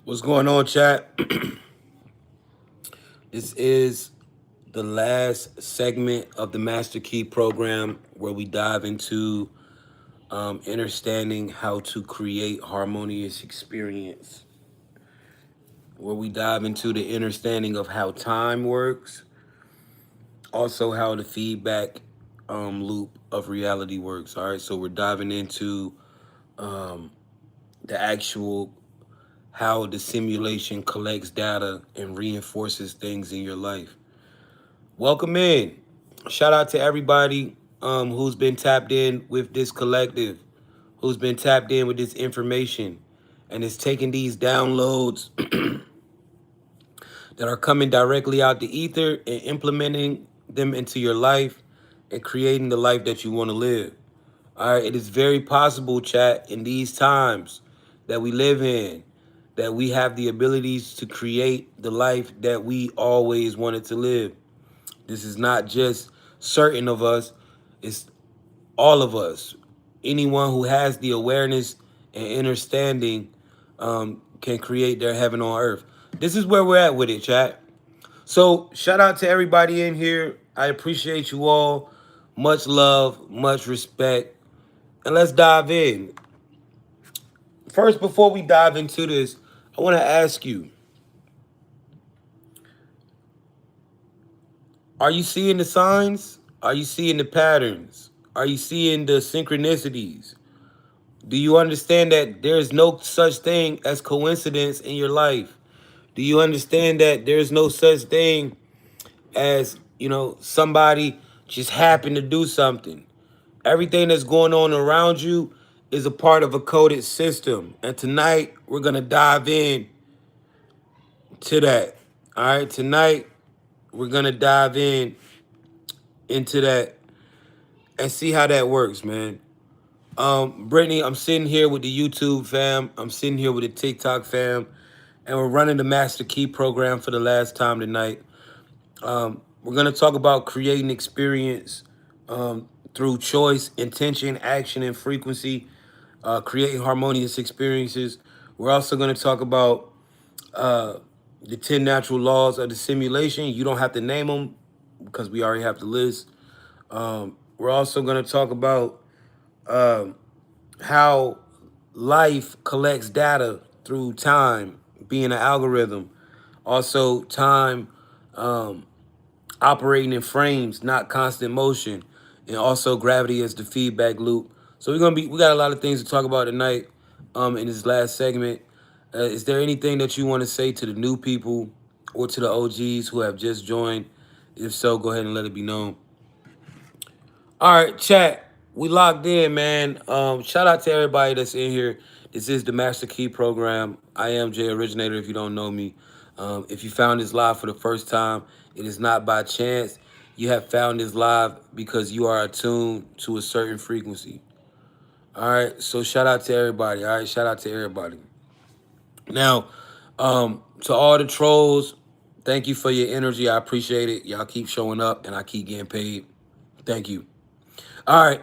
What's going on, chat? This is the last segment of the Master Key program where we dive into understanding how to create harmonious experience, where we dive into the understanding of how time works, also how the feedback loop of reality works. All right, so we're diving into the actual how the simulation collects data and reinforces things in your life. Welcome in. Shout out to everybody who's been tapped in with this collective, who's been tapped in with this information, and is taking these downloads that are coming directly out the ether and implementing them into your life and creating the life that you want to live. All right, it is very possible, chat, in these times that we live in, that we have the abilities to create the life that we always wanted to live. This is not just certain of us, it's all of us. Anyone who has the awareness and understanding can create their heaven on earth. This is where we're at with it, chat. So, shout out to everybody in here. I appreciate you all. Much love, much respect. And let's dive in. First, before we dive into this, I want to ask you, are you seeing the signs? Are you seeing the patterns? Are you seeing the synchronicities? Do you understand that there's no such thing as coincidence in your life? Do you understand that there's no such thing as, somebody just happened to do something? Everything that's going on around you is a part of a coded system. And tonight, we're going to dive in to that. All right, tonight, we're going to dive in into that and see how that works, man. Brittany, I'm sitting here with the YouTube fam. I'm sitting here with the TikTok fam. And we're running the Master Key program for the last time tonight. We're going to talk about creating experience through choice, intention, action, and frequency, creating harmonious experiences. We're also going to talk about the 10 natural laws of the simulation. You don't have to name them because we already have the list. We're also going to talk about how life collects data through time, being an algorithm. Also, time operating in frames, not constant motion, and also gravity as the feedback loop. So we got a lot of things to talk about tonight. In this last segment, is there anything that you want to say to the new people or to the OGs who have just joined? If so, go ahead and let it be known. All right, chat. We locked in, man. Shout out to everybody that's in here. This is the Master Key program. I am Jay Originator. If you don't know me, if you found this live for the first time, it is not by chance. You have found this live because you are attuned to a certain frequency. All right. So shout out to everybody. All right. Shout out to everybody. Now, to all the trolls, thank you for your energy. I appreciate it. Y'all keep showing up, and I keep getting paid. Thank you. All right.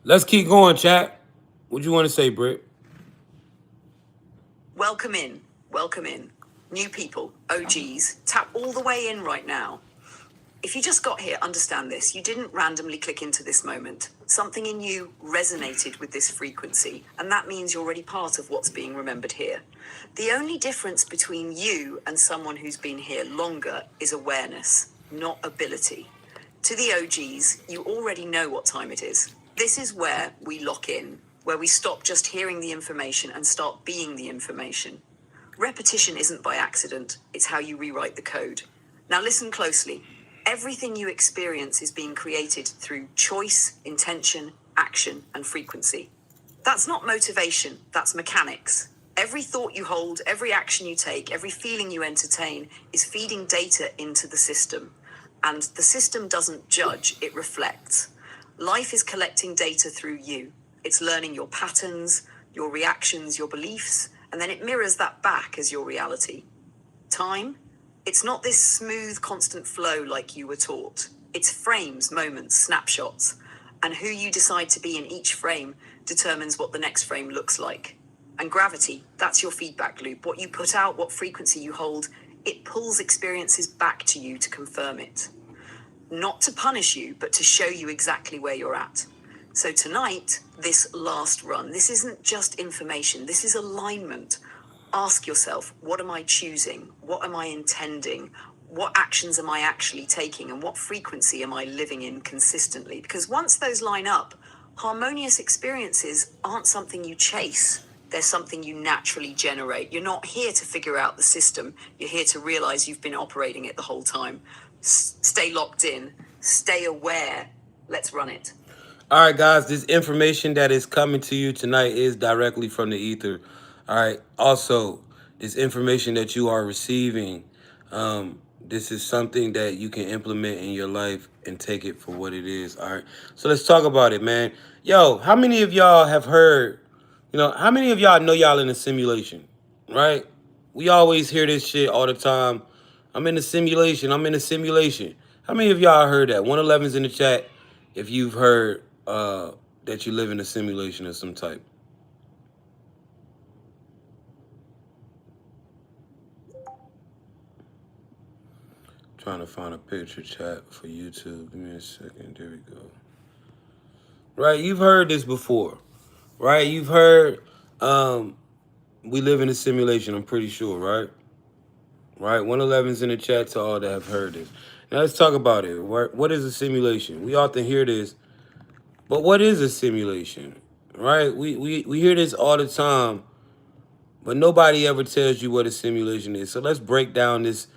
Let's keep going, chat. What you want to say, Britt? Welcome in. Welcome in. New people, OGs, tap all the way in right now. If you just got here, understand this. You didn't randomly click into this moment. Something in you resonated with this frequency, and that means you're already part of what's being remembered here. The only difference between you and someone who's been here longer is awareness, not ability. To the OGs, you already know what time it is. This is where we lock in, where we stop just hearing the information and start being the information. Repetition isn't by accident, it's how you rewrite the code. Now listen closely. Everything you experience is being created through choice, intention, action, and frequency. That's not motivation, that's mechanics. Every thought you hold, every action you take, every feeling you entertain is feeding data into the system. And the system doesn't judge, it reflects. Life is collecting data through you. It's learning your patterns, your reactions, your beliefs, and then it mirrors that back as your reality. Time? It's not this smooth, constant flow like you were taught. It's frames, moments, snapshots. And who you decide to be in each frame determines what the next frame looks like. And gravity, that's your feedback loop. What you put out, what frequency you hold, it pulls experiences back to you to confirm it. Not to punish you, but to show you exactly where you're at. So tonight, this last run, this isn't just information, this is alignment. Ask yourself, what am I choosing? What am I intending? What actions am I actually taking? And what frequency am I living in consistently? Because once those line up, harmonious experiences aren't something you chase. They're something you naturally generate. You're not here to figure out the system. You're here to realize you've been operating it the whole time. Stay locked in, stay aware. Let's run it. All right, guys, this information that is coming to you tonight is directly from the ether. All right. Also, this information that you are receiving, this is something that you can implement in your life and take it for what it is. All right. So let's talk about it, man. Yo, how many of y'all have heard, how many of y'all know y'all in a simulation, right? We always hear this shit all the time. I'm in a simulation. I'm in a simulation. How many of y'all heard that? 111's in the chat if you've heard that you live in a simulation of some type. Trying to find a picture chat for YouTube. Give me a second. There we go. Right, you've heard this before. Right, you've heard we live in a simulation, I'm pretty sure, right? Right, 111's in the chat to all that have heard this. Now let's talk about it. What is a simulation? We often hear this, but what is a simulation? Right? We hear this all the time, but nobody ever tells you what a simulation is. So let's break down this,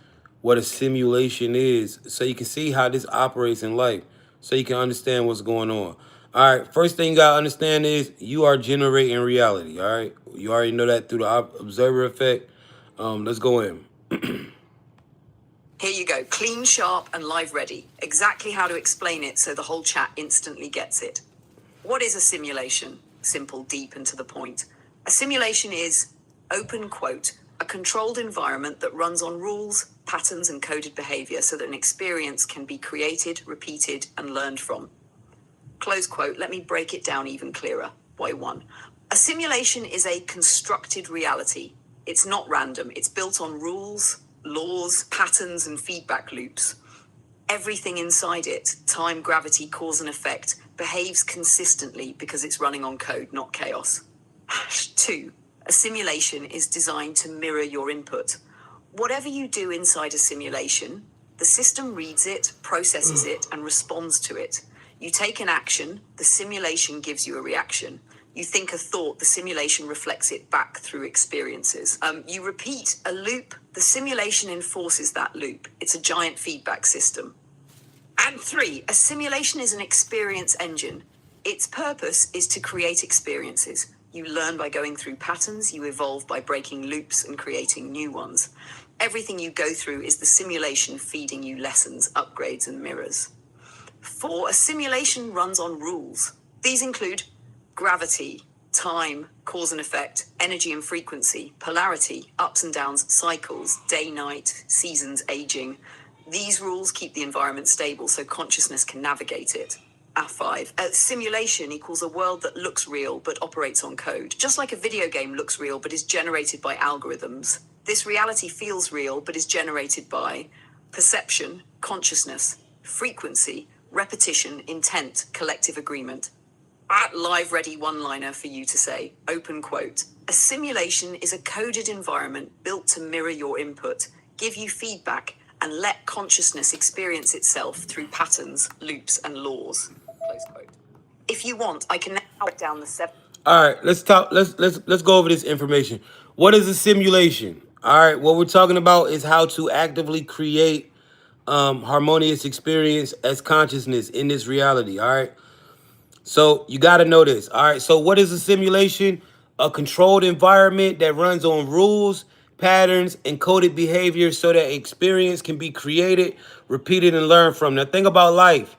what a simulation is, so you can see how this operates in life, so you can understand what's going on. All right, first thing you gotta understand is you are generating reality. All right, you already know that through the observer effect. Let's go in. Here you go, clean, sharp, and live ready. Exactly how to explain it so the whole chat instantly gets it. What is a simulation? Simple, deep, and to the point. A simulation is, open quote, a controlled environment that runs on rules, patterns, and coded behavior so that an experience can be created, repeated, and learned from. Close quote, let me break it down even clearer. Why one? A simulation is a constructed reality. It's not random. It's built on rules, laws, patterns, and feedback loops. Everything inside it, time, gravity, cause and effect, behaves consistently because it's running on code, not chaos. Two, a simulation is designed to mirror your input. Whatever you do inside a simulation, the system reads it, processes it, and responds to it. You take an action, the simulation gives you a reaction. You think a thought, the simulation reflects it back through experiences. You repeat a loop, the simulation enforces that loop. It's a giant feedback system. And three, a simulation is an experience engine. Its purpose is to create experiences. You learn by going through patterns, you evolve by breaking loops and creating new ones. Everything you go through is the simulation feeding you lessons, upgrades, and mirrors. Four, a simulation runs on rules. These include gravity, time, cause and effect, energy and frequency, polarity, ups and downs, cycles, day, night, seasons, aging. These rules keep the environment stable so consciousness can navigate it. A5. A simulation equals a world that looks real but operates on code. Just like a video game looks real but is generated by algorithms, this reality feels real but is generated by perception, consciousness, frequency, repetition, intent, collective agreement. At live ready one-liner for you to say, open quote. A simulation is a coded environment built to mirror your input, give you feedback, and let consciousness experience itself through patterns, loops, and laws. Close quote. If you want, I can now break down the seven. All right, let's talk. Let's go over this information. What is a simulation? All right, what we're talking about is how to actively create harmonious experience as consciousness in this reality. All right. So you got to know this. All right. So what is a simulation? A controlled environment that runs on rules, patterns, and coded behavior so that experience can be created, repeated, and learned from. Now think about life.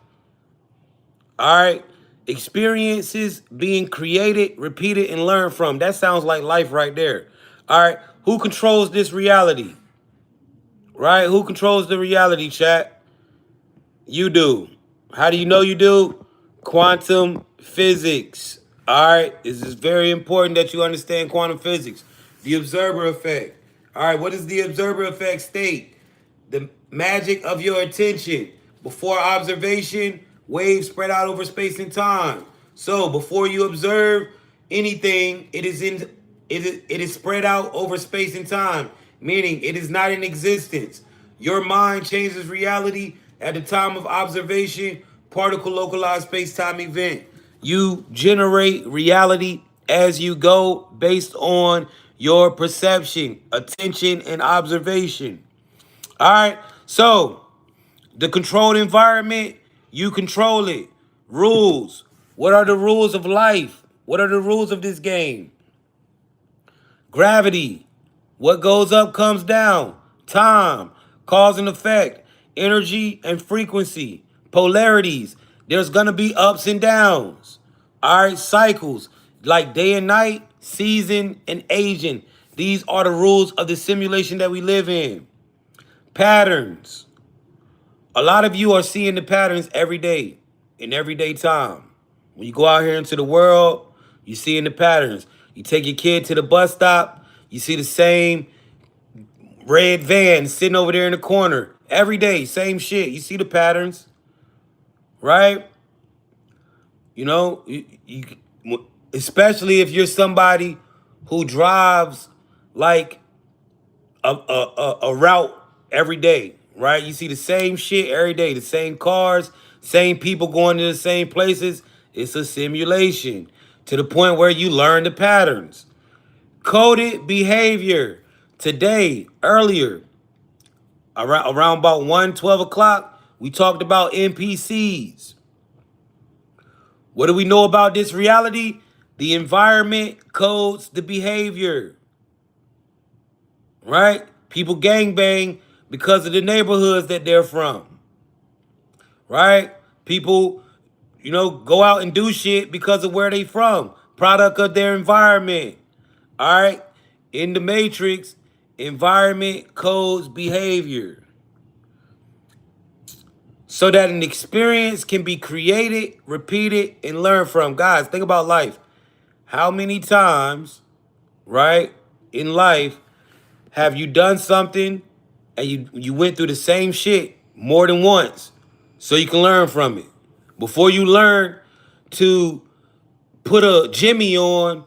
All right. Experiences being created, repeated, and learned from. That sounds like life right there. All right. Who controls this reality? Right? Who controls the reality, chat? You do. How do you know you do? Quantum physics. All right, this is very important that you understand quantum physics. The observer effect. All right, what does the observer effect state? The magic of your attention. Before observation, waves spread out over space and time. So before you observe anything, it is spread out over space and time, meaning it is not in existence. Your mind changes reality at the time of observation, particle localized space-time event. You generate reality as you go based on your perception, attention, and observation. All right. So the controlled environment, you control it. Rules. What are the rules of life? What are the rules of this game? Gravity. What goes up comes down. Time. Cause and effect. Energy and frequency. Polarities. There's going to be ups and downs. All right. Cycles. Like day and night, season, and aging. These are the rules of the simulation that we live in. Patterns. A lot of you are seeing the patterns every day, in everyday time. When you go out here into the world, you seeing the patterns. You take your kid to the bus stop, you see the same red van sitting over there in the corner. Every day, same shit. You see the patterns, right? You know, especially if you're somebody who drives like a route every day, right? You see the same shit every day, the same cars, same people going to the same places. It's a simulation to the point where you learn the patterns. Coded behavior. Today, earlier, around about 12 o'clock, we talked about NPCs. What do we know about this reality? The environment codes the behavior. Right? People gangbang because of the neighborhoods that they're from. Right? People, go out and do shit because of where they from. Product of their environment. All right? In the Matrix, environment codes behavior. So that an experience can be created, repeated, and learned from. Guys, think about life. How many times, right, in life have you done something and you went through the same shit more than once so you can learn from it? Before you learn to put a Jimmy on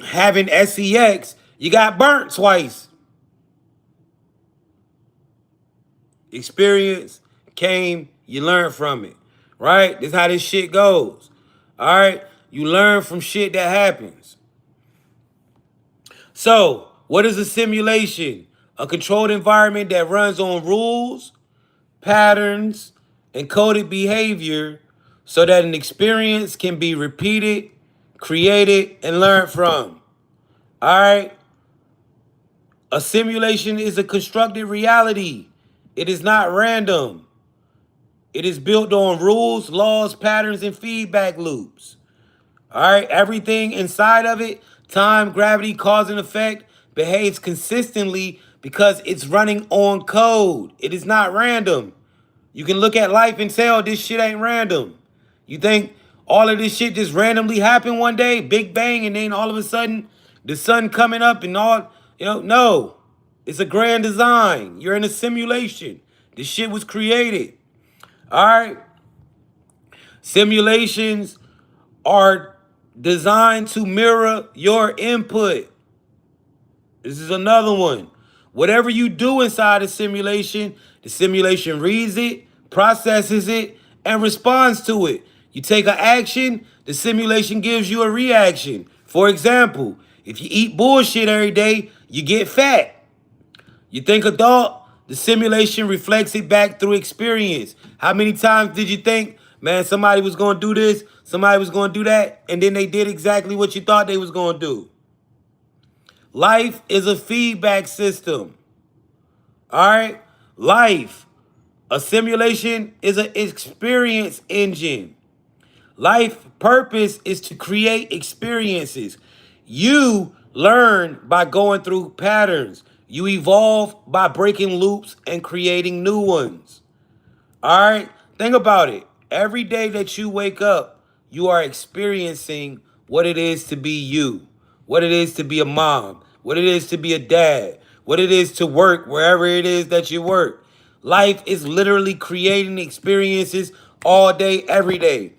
having sex, you got burnt twice. Experience came, you learn from it. Right? This is how this shit goes. All right? You learn from shit that happens. So, what is a simulation? A controlled environment that runs on rules, patterns, and coded behavior so that an experience can be repeated, created, and learned from. All right? A simulation is a constructed reality. It is not random. It is built on rules, laws, patterns, and feedback loops. All right, everything inside of it, time, gravity, cause, and effect, behaves consistently because it's running on code. It is not random. You can look at life and tell this shit ain't random. You think all of this shit just randomly happened one day, big bang, and then all of a sudden the sun coming up and all, no. It's a grand design. You're in a simulation. This shit was created. All right? Simulations are designed to mirror your input. This is another one. Whatever you do inside a simulation, the simulation reads it, processes it, and responds to it. You take an action, the simulation gives you a reaction. For example, if you eat bullshit every day, you get fat. You think a thought, the simulation reflects it back through experience. How many times did you think, man, somebody was going to do this, somebody was going to do that, and then they did exactly what you thought they was going to do? Life is a feedback system. All right? Life, a simulation is an experience engine. Life purpose is to create experiences. You learn by going through patterns. You evolve by breaking loops and creating new ones. All right? Think about it. Every day that you wake up, you are experiencing what it is to be you, what it is to be a mom, what it is to be a dad, what it is to work wherever it is that you work. Life is literally creating experiences all day, every day.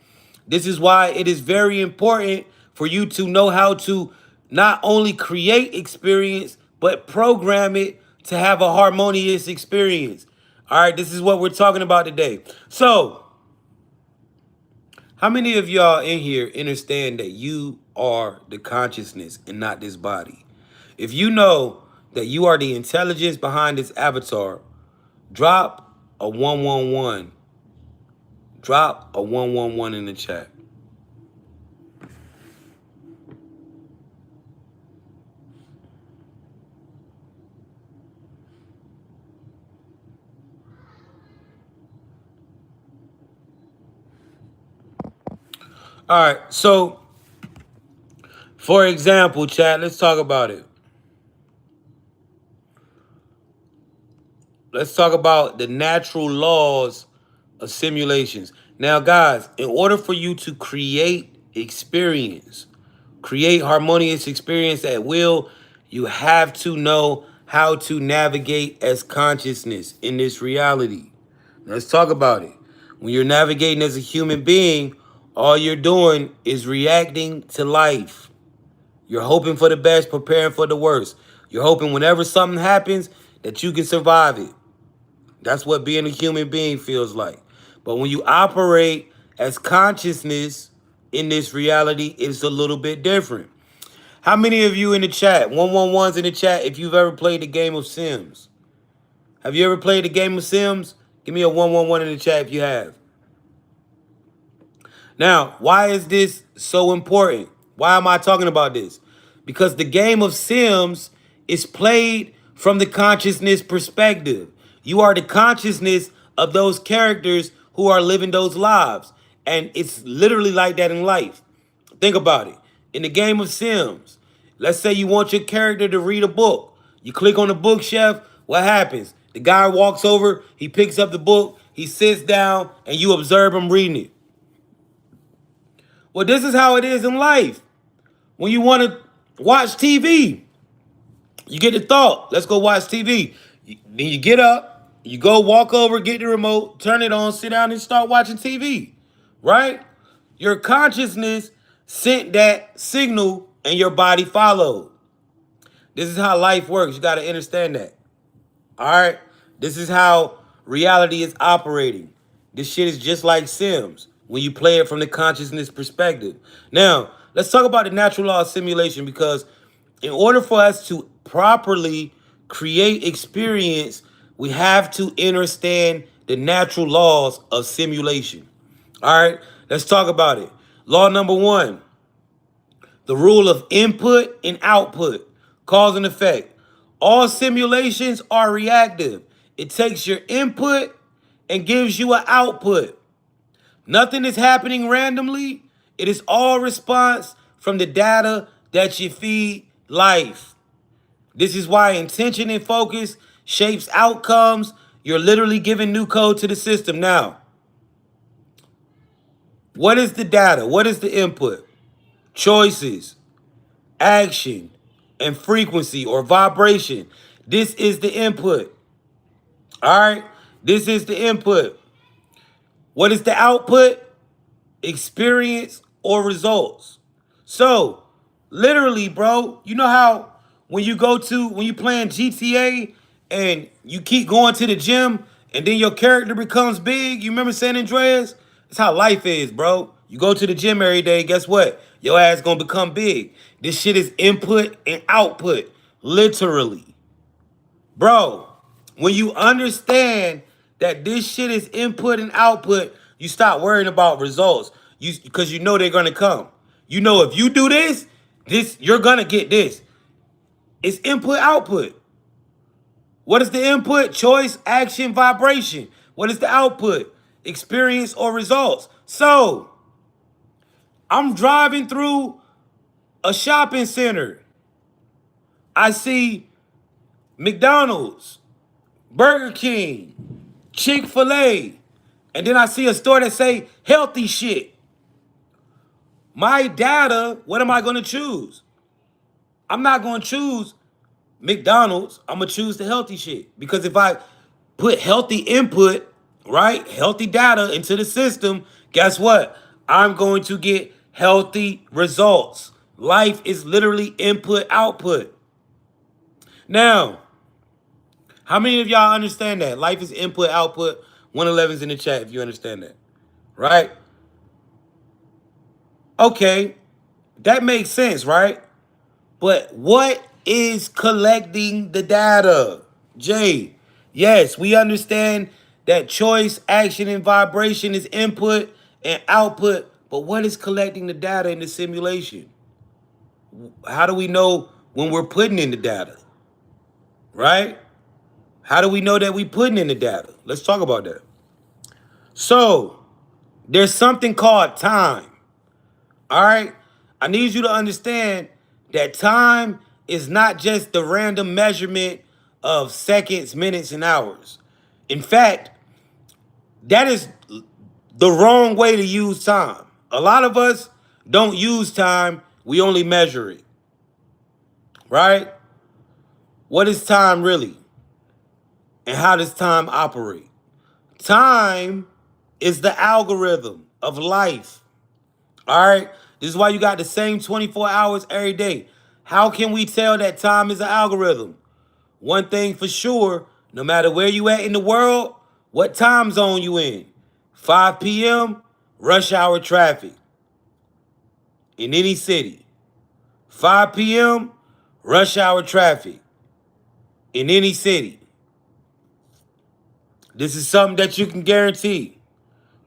This is why it is very important for you to know how to not only create experience, but program it to have a harmonious experience. All right, this is what we're talking about today. So, how many of y'all in here understand that you are the consciousness and not this body? If you know that you are the intelligence behind this avatar, drop a 111. Drop a 111 in the chat. All right, so for example, chat, let's talk about it. Let's talk about the natural laws of simulations. Now, guys, in order for you to create experience, create harmonious experience at will, you have to know how to navigate as consciousness in this reality. Let's talk about it. When you're navigating as a human being, all you're doing is reacting to life. You're hoping for the best, preparing for the worst. You're hoping whenever something happens that you can survive it. That's what being a human being feels like. But when you operate as consciousness in this reality, it's a little bit different. How many of you in the chat, 111's in the chat, if you've ever played the game of Sims? Have you ever played the game of Sims? Give me a 111 in the chat if you have. Now, why is this so important? Why am I talking about this? Because the game of Sims is played from the consciousness perspective. You are the consciousness of those characters who are living those lives. And it's literally like that in life. Think about it. In the game of Sims, let's say you want your character to read a book. You click on the bookshelf, what happens? The guy walks over, he picks up the book, he sits down, and you observe him reading it. Well, this is how it is in life. When you want to watch TV, you get the thought, let's go watch TV. Then you get up, you go walk over, get the remote, turn it on, sit down and start watching TV, right? Your consciousness sent that signal and your body followed. This is how life works. You got to understand that. All right? This is how reality is operating. This shit is just like Sims when you play it from the consciousness perspective. Now, let's talk about the natural law of simulation because in order for us to properly create experience, we have to understand the natural laws of simulation. All right? Let's talk about it. Law number one, the rule of input and output, cause and effect. All simulations are reactive. It takes your input and gives you an output. Nothing is happening randomly. It is all response from the data that you feed life. This is why intention and focus shapes outcomes. You're literally giving new code to the system. Now, what is the data? What is the input? Choices, action, and frequency or vibration. This is the input. All right? This is the input. What is the output? Experience or results. So, literally, bro, you know how when you playing GTA and you keep going to the gym and then your character becomes big, you remember San Andreas? That's how life is, bro. You go to the gym every day, guess what? Your ass gonna become big. This shit is input and output, literally. Bro, when you understand that this shit is input and output, you stop worrying about results. Because you know they're gonna come. You know if you do this, you're gonna get this. It's input output. What is the input? Choice, action, vibration. What is the output? Experience or results. So, I'm driving through a shopping center. I see McDonald's, Burger King, Chick-fil-A, and then I see a store that say healthy shit. My data, what am I going to choose? I'm not going to choose McDonald's. I'm going to choose the healthy shit. Because if I put healthy input, right, healthy data into the system, guess what? I'm going to get healthy results. Life is literally input output. Now, how many of y'all understand that? Life is input output. 111's in the chat if you understand that. Right? Okay, that makes sense, right? But what is collecting the data? Jay, yes, we understand that choice, action, and vibration is input and output, but what is collecting the data in the simulation? How do we know when we're putting in the data? Right? How do we know that we putting in the data? Let's talk about that. So, there's something called time. All right? I need you to understand that time is not just the random measurement of seconds, minutes, and hours. In fact, that is the wrong way to use time. A lot of us don't use time, we only measure it. Right? What is time really? And how does time operate? Time is the algorithm of life. All right? This is why you got the same 24 hours every day. How can we tell that time is an algorithm? One thing for sure, no matter where you at in the world, what time zone you in? 5 p.m., rush hour traffic in any city. 5 p.m., rush hour traffic in any city. This is something that you can guarantee,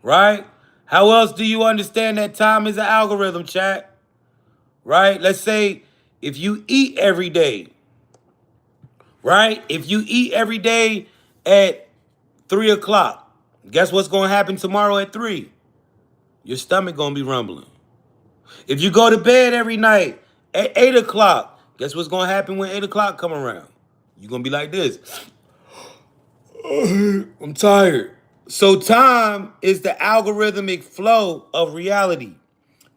right? How else do you understand that time is an algorithm, chat? Right? Let's say if you eat every day, right? If you eat every day at 3 o'clock, guess what's going to happen tomorrow at 3? Your stomach going to be rumbling. If you go to bed every night at 8 o'clock, guess what's going to happen when 8 o'clock come around? You're going to be like this. I'm tired. So time is the algorithmic flow of reality.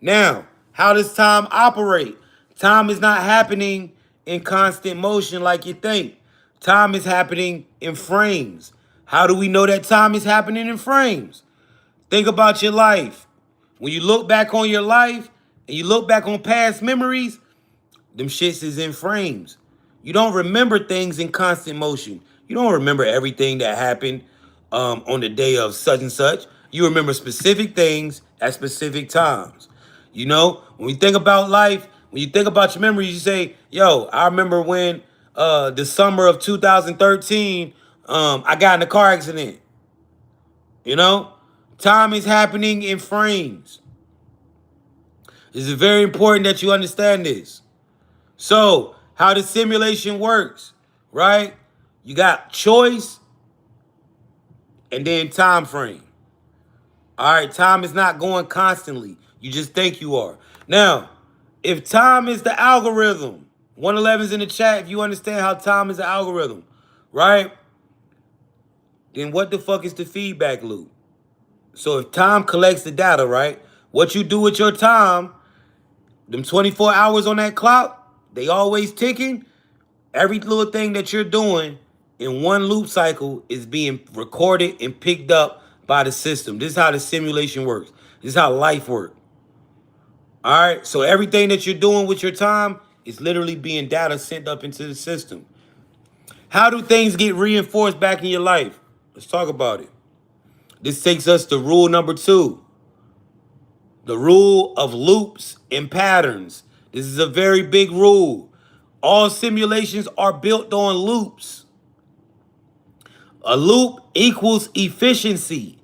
Now, how does time operate? Time is not happening in constant motion like you think. Time is happening in frames. How do we know that time is happening in frames? Think about your life. When you look back on your life and you look back on past memories, them shits is in frames. You don't remember things in constant motion. You don't remember everything that happened on the day of such and such. You remember specific things at specific times. You know, when you think about life, when you think about your memories, you say, yo, I remember when the summer of 2013, I got in a car accident. You know, time is happening in frames. It's very important that you understand this. So, how the simulation works, right? You got choice and then time frame. All right, time is not going constantly. You just think you are. Now, if time is the algorithm, 111's in the chat if you understand how time is an algorithm, right? Then what the fuck is the feedback loop? So if time collects the data, right? What you do with your time, them 24 hours on that clock, they always ticking. Every little thing that you're doing in one loop cycle is being recorded and picked up by the system. This is how the simulation works. This is how life works. All right. So everything that you're doing with your time is literally being data sent up into the system. How do things get reinforced back in your life? Let's talk about it. This takes us to rule number 2. The rule of loops and patterns. This is a very big rule. All simulations are built on loops. A loop equals efficiency.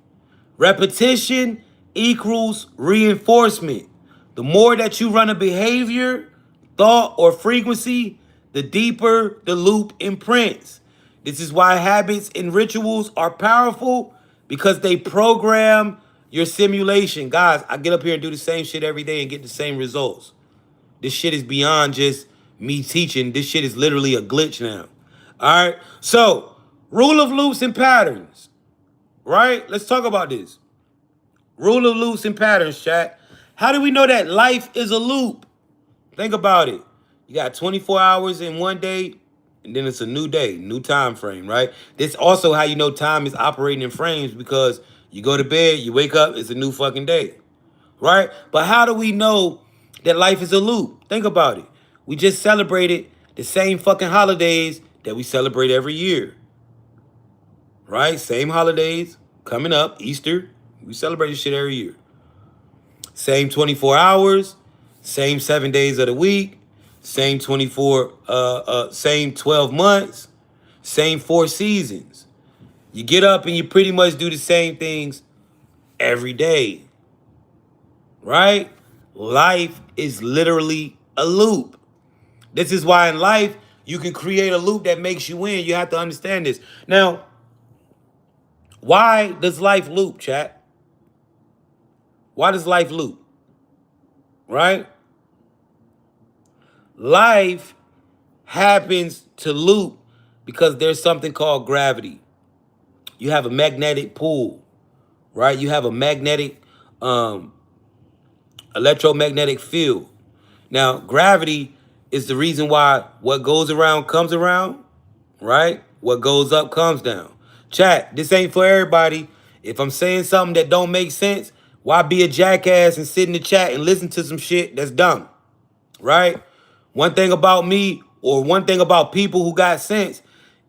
Repetition equals reinforcement. The more that you run a behavior, thought, or frequency, the deeper the loop imprints. This is why habits and rituals are powerful because they program your simulation. Guys, I get up here and do the same shit every day and get the same results. This shit is beyond just me teaching. This shit is literally a glitch now. All right. So, rule of loops and patterns. Right? Let's talk about this. Rule of loops and patterns, chat. How do we know that life is a loop? Think about it. You got 24 hours in one day, and then it's a new day, new time frame, right? This also how you know time is operating in frames because you go to bed, you wake up, it's a new fucking day, right? But how do we know that life is a loop? Think about it. We just celebrated the same fucking holidays that we celebrate every year, right? Same holidays coming up, Easter. We celebrate this shit every year. Same 24 hours, same 7 days of the week, same 12 months, same 4 seasons. You get up and you pretty much do the same things every day, right? Life is literally a loop. This is why in life you can create a loop that makes you win. You have to understand this. Now, why does life loop, chat? Why does life loop? Right? Life happens to loop because there's something called gravity. You have a magnetic pull, right? You have a magnetic, um, electromagnetic field. Now, gravity is the reason why what goes around comes around, right? What goes up comes down. Chat, this ain't for everybody. If I'm saying something that don't make sense, why be a jackass and sit in the chat and listen to some shit that's dumb? Right? One thing about me, or one thing about people who got sense,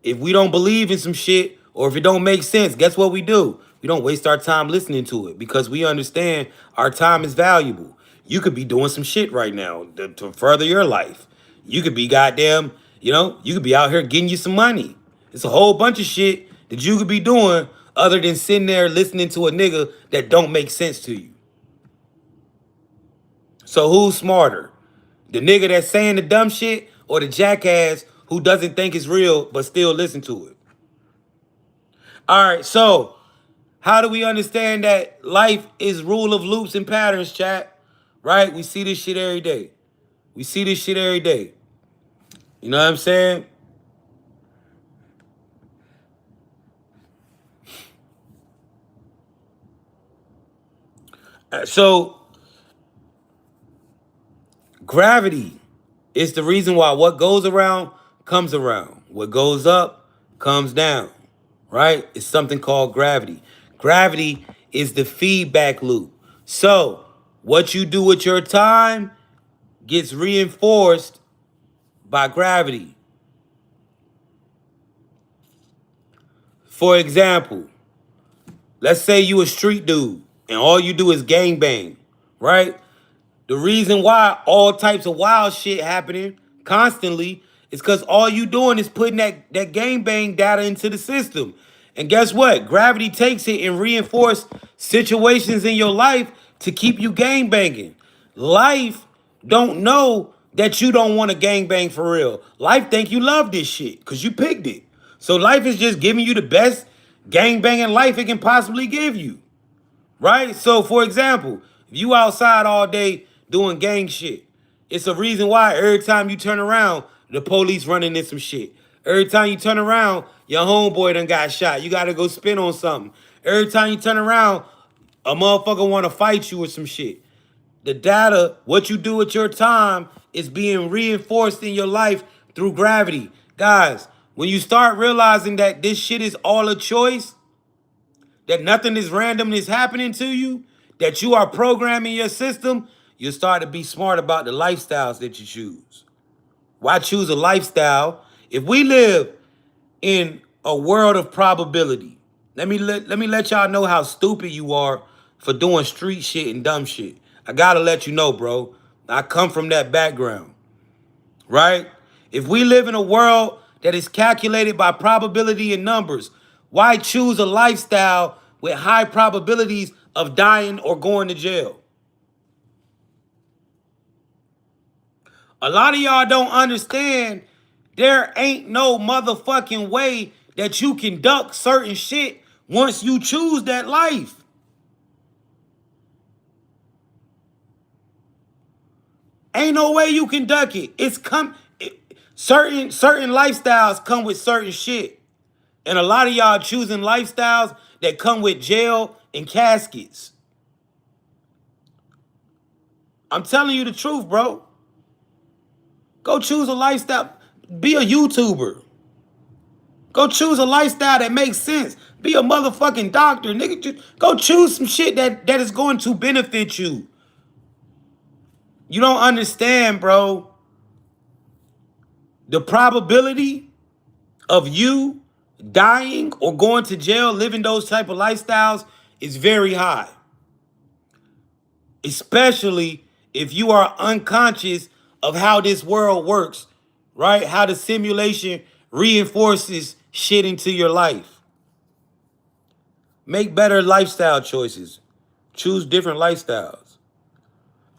if we don't believe in some shit, or if it don't make sense, guess what we do? We don't waste our time listening to it because we understand our time is valuable. You could be doing some shit right now to further your life. You could be goddamn, you could be out here getting you some money. It's a whole bunch of shit that you could be doing other than sitting there listening to a nigga that don't make sense to you. So who's smarter? The nigga that's saying the dumb shit or the jackass who doesn't think it's real but still listen to it? All right, so how do we understand that life is rule of loops and patterns, chat? Right? We see this shit every day. We see this shit every day. You know what I'm saying? So gravity is the reason why what goes around comes around. What goes up comes down. Right? It's something called gravity. Gravity is the feedback loop. So, what you do with your time gets reinforced by gravity. For example, let's say you a street dude and all you do is gang bang, right? The reason why all types of wild shit happening constantly is because all you doing is putting that game bang data into the system. And guess what? Gravity takes it and reinforce situations in your life to keep you gang banging. Life don't know that you don't want to gang bang for real. Life think you love this shit because you picked it. So life is just giving you the best gang banging life it can possibly give you. Right? So, for example, if you outside all day doing gang shit, it's a reason why every time you turn around, the police running in some shit. Every time you turn around, your homeboy done got shot. You got to go spin on something. Every time you turn around, a motherfucker want to fight you with some shit. The data, what you do with your time, is being reinforced in your life through gravity. Guys, when you start realizing that this shit is all a choice, that nothing is random is happening to you, that you are programming your system, you start to be smart about the lifestyles that you choose. Why choose a lifestyle? If we live in a world of probability, let me let y'all know how stupid you are for doing street shit and dumb shit. I gotta let you know, bro. I come from that background, right? If we live in a world that is calculated by probability and numbers, why choose a lifestyle with high probabilities of dying or going to jail? A lot of y'all don't understand there ain't no motherfucking way that you can duck certain shit once you choose that life. Ain't no way you can duck it. Certain lifestyles come with certain shit. And a lot of y'all choosing lifestyles that come with jail and caskets. I'm telling you the truth, bro. Go choose a lifestyle. Be a YouTuber. Go choose a lifestyle that makes sense. Be a motherfucking doctor, nigga. Go choose some shit that is going to benefit you. You don't understand, bro. The probability of you dying or going to jail, living those type of lifestyles is very high. Especially if you are unconscious of how this world works, right? How the simulation reinforces shit into your life. Make better lifestyle choices. Choose different lifestyles.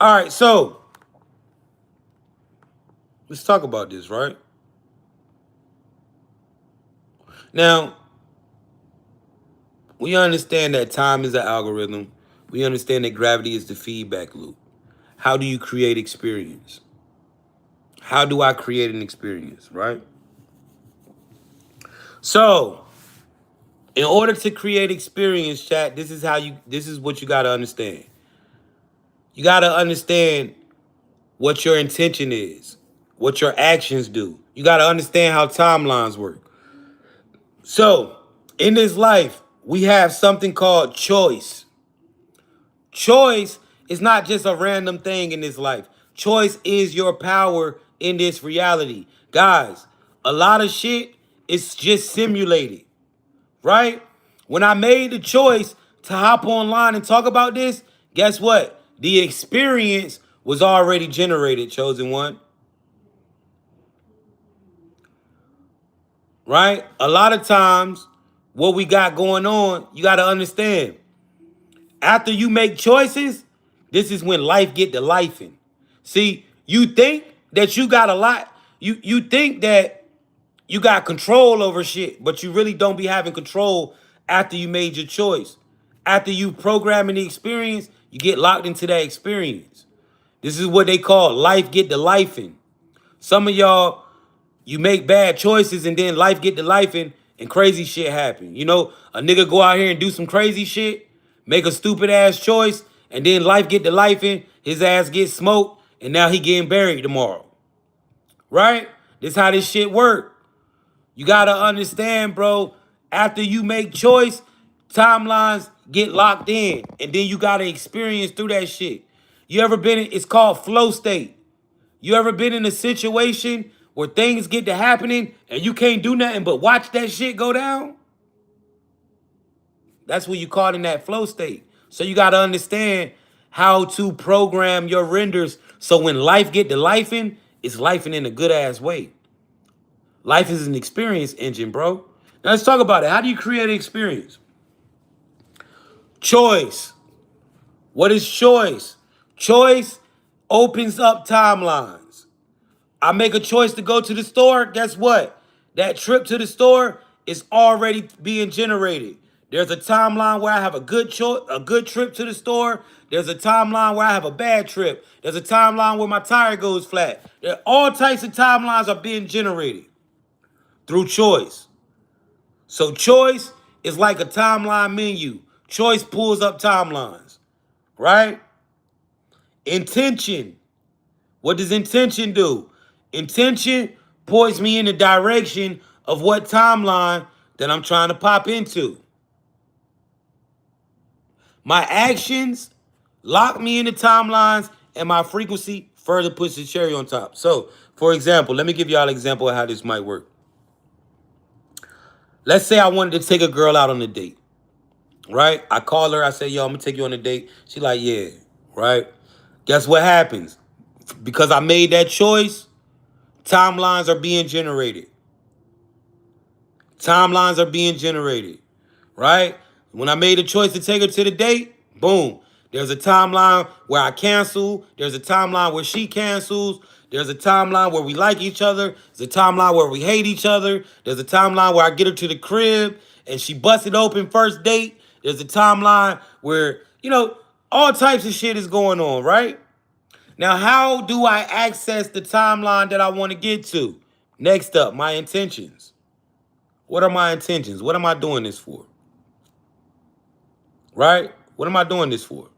All right, so let's talk about this, right? Now, we understand that time is an algorithm. We understand that gravity is the feedback loop. How do you create experience? How do I create an experience, right? So, in order to create experience, chat, this is what you got to understand. You got to understand what your intention is, what your actions do. You got to understand how timelines work. So, in this life, we have something called choice. Choice is not just a random thing in this life. Choice is your power in this reality. Guys, a lot of shit is just simulated, right? When I made the choice to hop online and talk about this, guess what? The experience was already generated, chosen one, right? A lot of times, what we got going on, you got to understand. After you make choices, this is when life get to lifing. See, you think that you got a lot. You think that you got control over shit, but you really don't be having control after you made your choice. After you programming the experience, you get locked into that experience. This is what they call life get to lifing. Some of y'all, you make bad choices and then life get to lifing and crazy shit happen. You know, a nigga go out here and do some crazy shit, make a stupid ass choice, and then life get to lifing, his ass gets smoked, and now he getting buried tomorrow. Right? This how this shit work. You gotta understand, bro. After you make choice, timelines get locked in, and then you gotta experience through that shit. You ever been in? It's called flow state. You ever been in a situation where things get to happening and you can't do nothing but watch that shit go down? That's what you caught in that flow state. So you gotta understand how to program your renders so when life get to lifing, it's lifing in a good ass way. Life is an experience engine, bro. Now let's talk about it. How do you create an experience? Choice. What is choice? Choice opens up timelines. I make a choice to go to the store. Guess what? That trip to the store is already being generated. There's a timeline where I have a good trip to the store. There's a timeline where I have a bad trip. There's a timeline where my tire goes flat. All types of timelines are being generated through choice. So choice is like a timeline menu. Choice pulls up timelines, right? Intention. What does intention do? Intention points me in the direction of what timeline that I'm trying to pop into. My actions lock me into timelines, and my frequency further puts the cherry on top. So, for example, let me give y'all an example of how this might work. Let's say I wanted to take a girl out on a date, right? I call her, I say, yo, I'm gonna take you on a date. She like, yeah, right? Guess what happens? Because I made that choice, timelines are being generated. Timelines are being generated, right? When I made a choice to take her to the date, boom. There's a timeline where I cancel. There's a timeline where she cancels. There's a timeline where we like each other. There's a timeline where we hate each other. There's a timeline where I get her to the crib and she busted open first date. There's a timeline where, all types of shit is going on, right? Now, how do I access the timeline that I want to get to? Next up, my intentions. What are my intentions? What am I doing this for? Right? What am I doing this for?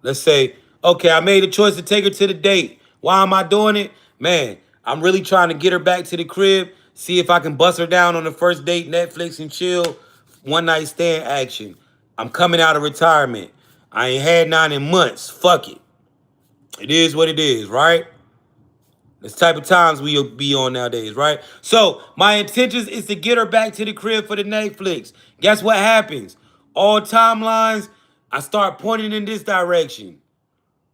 Let's say Okay, I made a choice to take her to the date. Why am I doing it? Man, I'm really trying to get her back to the crib, see if I can bust her down on the first date, Netflix and chill, one night stand action. I'm coming out of retirement. I ain't had none in months. Fuck it. It is what it is, right? This type of times we'll be on nowadays, right? So my intentions is to get her back to the crib for the Netflix. Guess what happens? All timelines, I start pointing in this direction,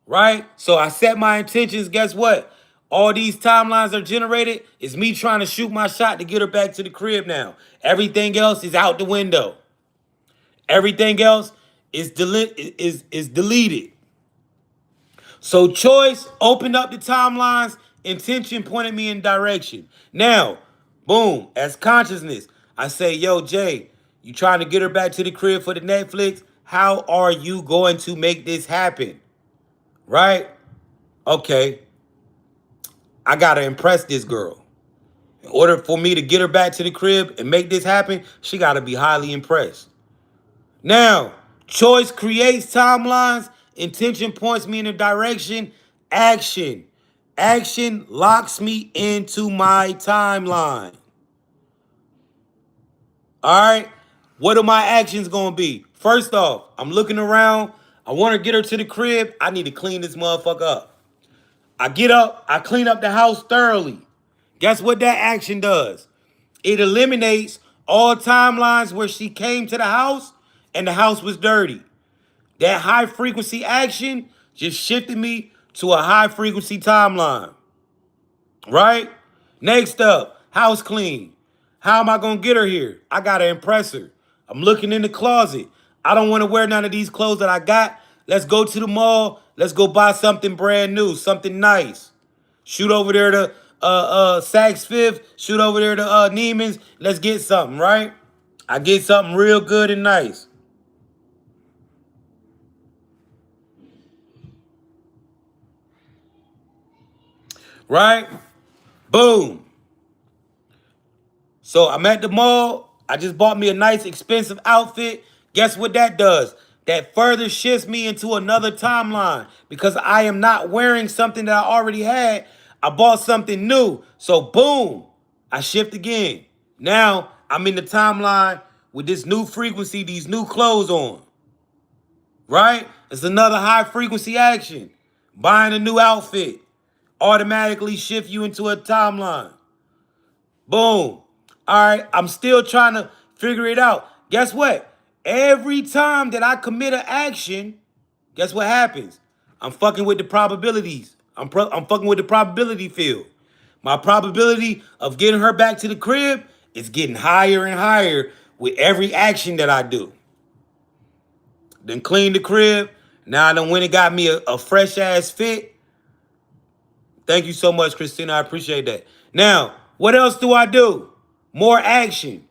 right? So I set my intentions. Guess what? All these timelines are generated. It's me trying to shoot my shot to get her back to the crib now. Everything else is out the window. Everything else is deleted. So choice opened up the timelines, intention pointed me in direction. Now, boom, as consciousness, I say, yo, Jay, you trying to get her back to the crib for the Netflix? How are you going to make this happen? Right? Okay, I gotta impress this girl. In order for me to get her back to the crib and make this happen, she gotta be highly impressed. Now, choice creates timelines, intention points me in a direction, action. Action locks me into my timeline. All right? What are my actions gonna be? First off, I'm looking around. I wanna get her to the crib. I need to clean this motherfucker up. I get up, I clean up the house thoroughly. Guess what that action does? It eliminates all timelines where she came to the house and the house was dirty. That high frequency action just shifted me to a high frequency timeline. Right? Next up, house clean. How am I gonna get her here? I gotta impress her. I'm looking in the closet. I don't want to wear none of these clothes that I got. Let's go to the mall. Let's go buy something brand new, something nice. Shoot over there to Saks Fifth. Shoot over there to Neiman's. Let's get something, right? I get something real good and nice, right? Boom. So I'm at the mall. I just bought me a nice expensive outfit. Guess what that does? That further shifts me into another timeline because I am not wearing something that I already had. I bought something new. So boom, I shift again. Now I'm in the timeline with this new frequency, these new clothes on. Right? It's another high frequency action. Buying a new outfit automatically shift you into a timeline. Boom. All right, I'm still trying to figure it out. Guess what? Every time that I commit an action, guess what happens? I'm fucking with the probabilities. I'm fucking with the probability field. My probability of getting her back to the crib is getting higher and higher with every action that I do. Then clean the crib. Now I done went and got me a fresh ass fit. Thank you so much, Christina. I appreciate that. Now, what else do I do? More action.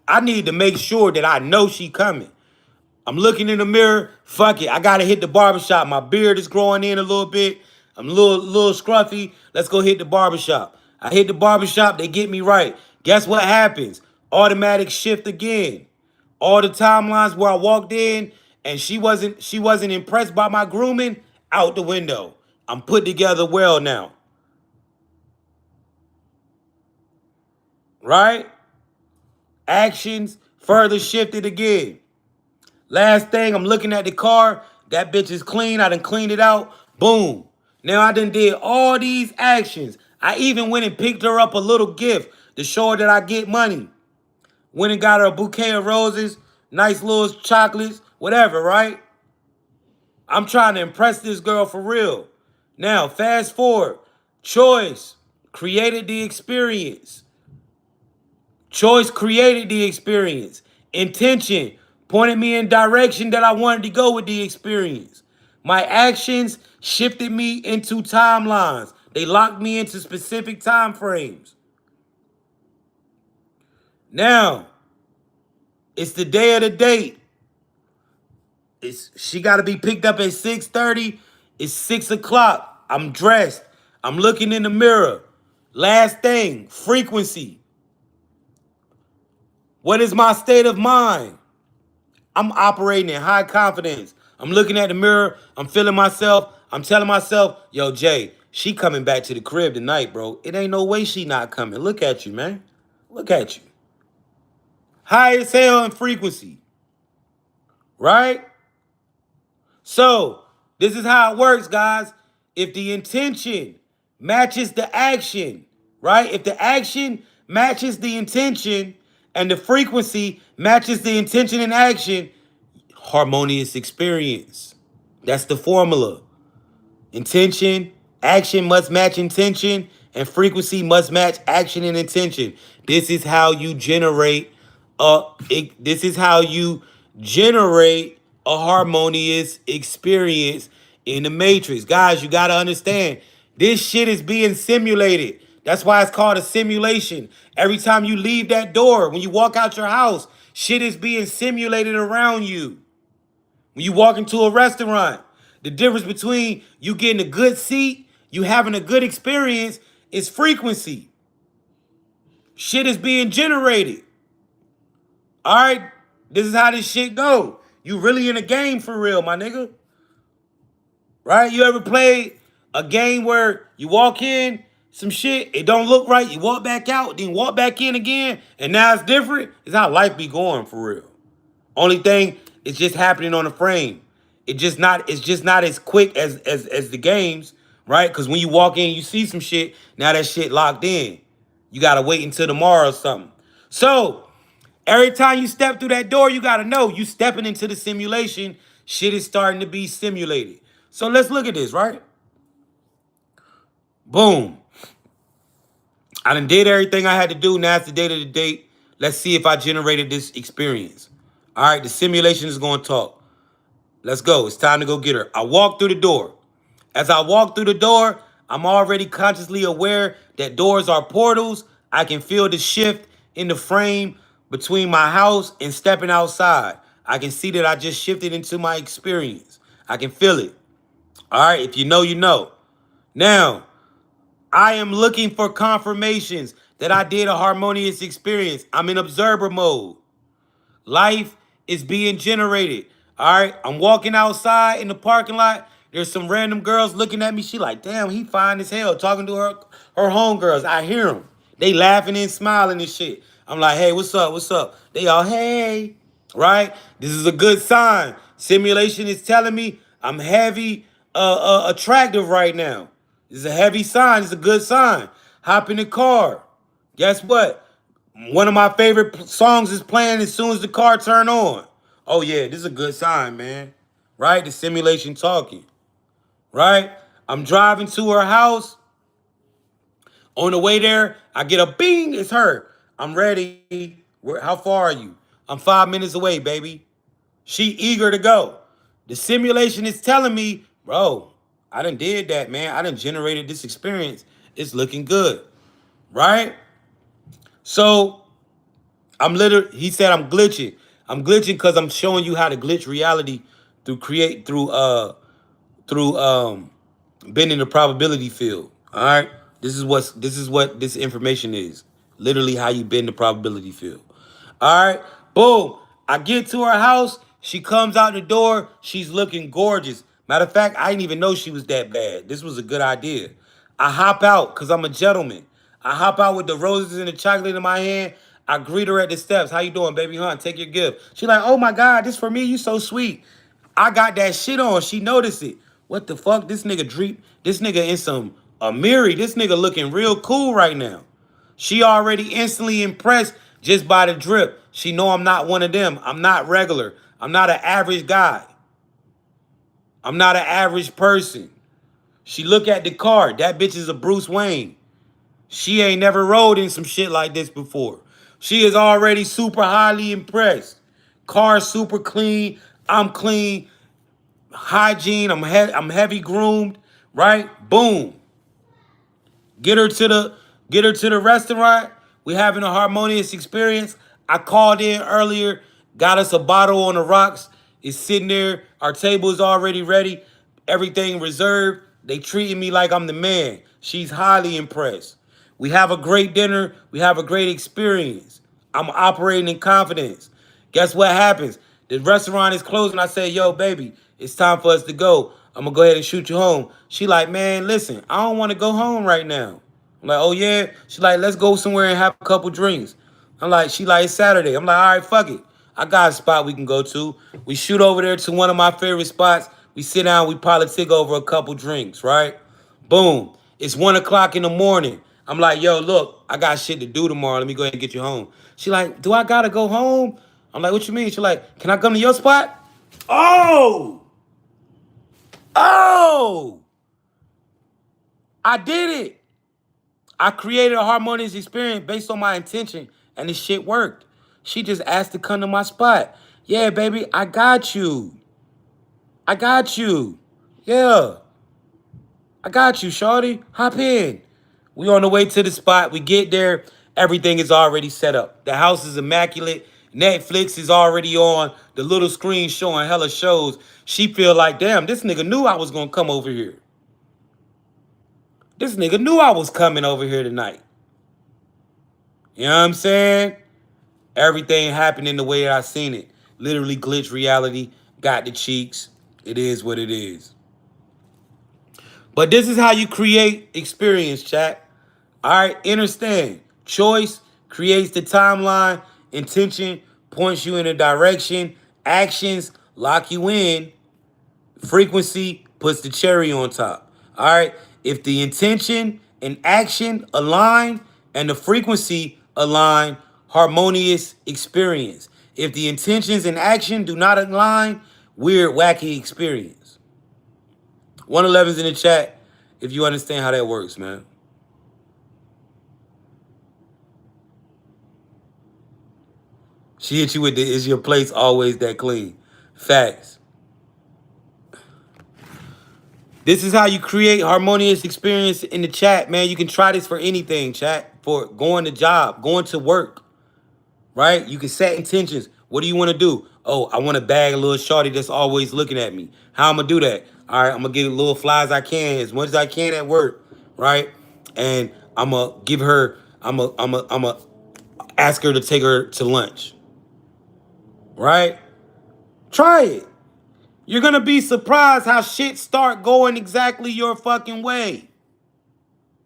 I need to make sure that I know she coming. I'm looking in the mirror. Fuck it. I gotta hit the barbershop. My beard is growing in a little bit. I'm a little scruffy. Let's go hit the barbershop. I hit the barbershop. They get me right. Guess what happens? Automatic shift again. All the timelines where I walked in and she wasn't impressed by my grooming, out the window. I'm put together well now. Right? Actions further shifted again. Last thing, I'm looking at the car. That bitch is clean. I done cleaned it out. Boom. Now I done did all these actions. I even went and picked her up a little gift to show her that I get money. Went and got her a bouquet of roses, nice little chocolates, whatever, right? I'm trying to impress this girl for real. Now, fast forward. Choice created the experience. Choice created the experience. Intention pointed me in direction that I wanted to go with the experience. My actions shifted me into timelines. They locked me into specific time frames. Now, it's the day of the date. She got to be picked up at 6:30. It's 6 o'clock. I'm dressed. I'm looking in the mirror. Last thing, frequency. What is my state of mind? I'm operating in high confidence. I'm looking at the mirror. I'm feeling myself. I'm telling myself, yo, Jay, she coming back to the crib tonight, bro. It ain't no way she not coming. Look at you, man. Look at you. High as hell in frequency, right? So, this is how it works, guys. If the intention matches the action, right? If the action matches the intention and the frequency matches the intention and action, harmonious experience. That's the formula. Intention, action must match intention, and frequency must match action and intention. This is how you generate this is how you generate a harmonious experience in the matrix. Guys, you got to understand, this shit is being simulated. That's why it's called a simulation. Every time you leave that door, when you walk out your house, shit is being simulated around you. When you walk into a restaurant, the difference between you getting a good seat, you having a good experience, is frequency. Shit is being generated. All right, this is how this shit go. You really in a game for real, my nigga. Right? You ever played a game where you walk in, some shit, it don't look right, you walk back out, then walk back in again, and now it's different? It's how life be going for real. Only thing, it's just happening on the frame. It's just not as quick as the games, right? Because when you walk in, you see some shit, now that shit locked in. You gotta wait until tomorrow or something. So every time you step through that door, you gotta know you stepping into the simulation. Shit is starting to be simulated. So let's look at this, right? Boom. I done did everything I had to do. Now it's the date of the date. Let's see if I generated this experience. All right, the simulation is gonna talk. Let's go. It's time to go get her. I walk through the door. As I walk through the door, I'm already consciously aware that doors are portals. I can feel the shift in the frame between my house and stepping outside. I can see that I just shifted into my experience. I can feel it. All right, if you know, you know. Now, I am looking for confirmations that I did a harmonious experience. I'm in observer mode. Life is being generated. All right. I'm walking outside in the parking lot. There's some random girls looking at me. She like, damn, he fine as hell. Talking to her homegirls. I hear them. They laughing and smiling and shit. I'm like, hey, what's up? What's up? They all, hey. Right? This is a good sign. Simulation is telling me I'm heavy, attractive right now. This is a heavy sign. It's a good sign. Hop in the car. Guess what? One of my favorite songs is playing as soon as the car turn on. Oh yeah, this is a good sign, man. Right? The simulation talking. Right? I'm driving to her house. On the way there, I get a bing. It's her. I'm ready. How far are you? I'm 5 minutes away, baby. She eager to go. The simulation is telling me, bro, I done did that, man. I done generated this experience. It's looking good. Right? So he said I'm glitching. I'm glitching because I'm showing you how to glitch reality through bending the probability field. All right. This is what this information is. Literally how you bend the probability field. All right. Boom. I get to her house. She comes out the door. She's looking gorgeous. Matter of fact, I didn't even know she was that bad. This was a good idea. I hop out because I'm a gentleman. I hop out with the roses and the chocolate in my hand. I greet her at the steps. How you doing, baby hunt? Take your gift. She like, oh my God, this for me. You so sweet. I got that shit on. She noticed it. What the fuck? This nigga dreep. This nigga in some Amiri. This nigga looking real cool right now. She already instantly impressed just by the drip. She know I'm not one of them. I'm not regular. I'm not an average guy. I'm not an average person. She look at the car. That bitch is a Bruce Wayne. She ain't never rode in some shit like this before. She is already super highly impressed. Car super clean. I'm clean. Hygiene. I'm heavy groomed. Right? Boom. Get her to the restaurant. We having a harmonious experience. I called in earlier, got us a bottle on the rocks. It's sitting there. Our table is already ready. Everything reserved. They treating me like I'm the man. She's highly impressed. We have a great dinner. We have a great experience. I'm operating in confidence. Guess what happens? The restaurant is closing. I say, yo, baby, It's time for us to go. I'm gonna go ahead and shoot you home. She like, man, listen, I don't want to go home right now. I'm like, oh yeah. She like, let's go somewhere and have a couple drinks. I'm like, she like, it's Saturday. I'm like, all right, fuck it. I got a spot we can go to. We shoot over there to one of my favorite spots. We sit down, we politic over a couple drinks, right? Boom. It's 1 o'clock in the morning. I'm like, yo, look, I got shit to do tomorrow. Let me go ahead and get you home. She like, do I gotta go home? I'm like, what you mean? She like, can I come to your spot? Oh! Oh! I did it. I created a harmonious experience based on my intention, and the shit worked. She just asked to come to my spot. Yeah, baby, I got you. I got you. Yeah, I got you, shorty. Hop in. We on the way to the spot. We get there. Everything is already set up. The house is immaculate. Netflix is already on. The little screen showing hella shows. She feel like, damn, this nigga knew I was gonna come over here. This nigga knew I was coming over here tonight. You know what I'm saying? Everything happened in the way I seen it. Literally glitch reality. Got the cheeks. It is what it is. But this is how you create experience, chat. All right, understand. Choice creates the timeline. Intention points you in a direction. Actions lock you in. Frequency puts the cherry on top. All right. If the intention and action align and the frequency align, harmonious experience. If the intentions and action do not align, weird, wacky experience. 111's in the chat if you understand how that works, man. She hit you with the, is your place always that clean? Facts. This is how you create harmonious experience in the chat, man. You can try this for anything, chat. For going to job, going to work, right? You can set intentions. What do you want to do? Oh, I want to bag a little shorty that's always looking at me. How I'm going to do that? All right, I'm going to get a little fly as I can, as much as I can at work, right? And I'm going to give her, I'm going to ask her to take her to lunch, right? Try it. You're going to be surprised how shit start going exactly your fucking way.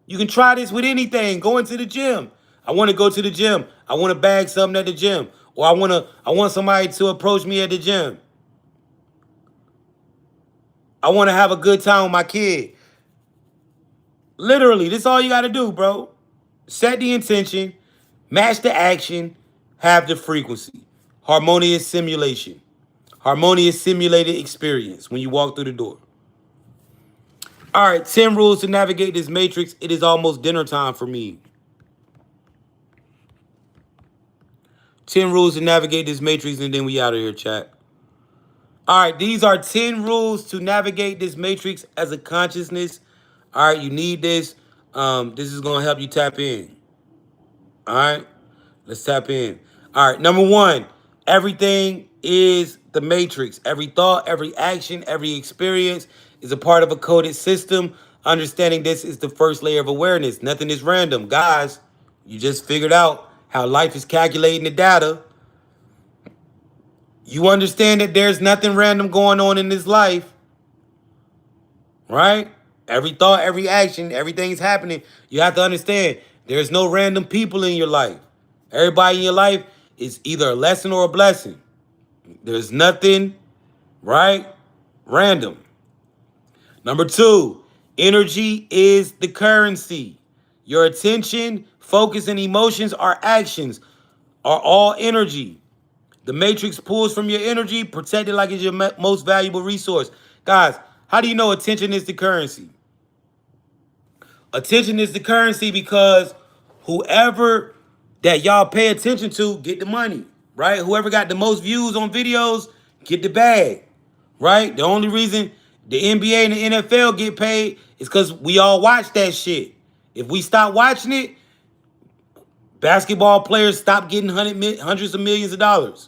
You can try this with anything. Going to the gym. I want to go to the gym. I want to bag something at the gym. Or I want somebody to approach me at the gym. I want to have a good time with my kid. Literally, this is all you got to do, bro. Set the intention, match the action, have the frequency. Harmonious simulation. Harmonious simulated experience when you walk through the door. All right, 10 rules to navigate this matrix. It is almost dinner time for me. 10 rules to navigate this matrix, and then we out of here, chat. All right, these are 10 rules to navigate this matrix as a consciousness. All right, you need this. This is going to help you tap in. All right, let's tap in. All right, number one, everything is the matrix. Every thought, every action, every experience is a part of a coded system. Understanding this is the first layer of awareness. Nothing is random. Guys, you just figured out how life is calculating the data. You understand that there's nothing random going on in this life, right? Every thought, every action, everything is happening. You have to understand there's no random people in your life. Everybody in your life is either a lesson or a blessing. There's nothing, right? Random. Number two, energy is the currency. Your attention, focus, and emotions are actions, are all energy. The matrix pulls from your energy, protect it like it's your most valuable resource. Guys, how do you know attention is the currency? Attention is the currency because whoever that y'all pay attention to get the money, right? Whoever got the most views on videos get the bag, right? The only reason the NBA and the NFL get paid is because we all watch that shit. If we stop watching it, basketball players stop getting hundreds of millions of dollars.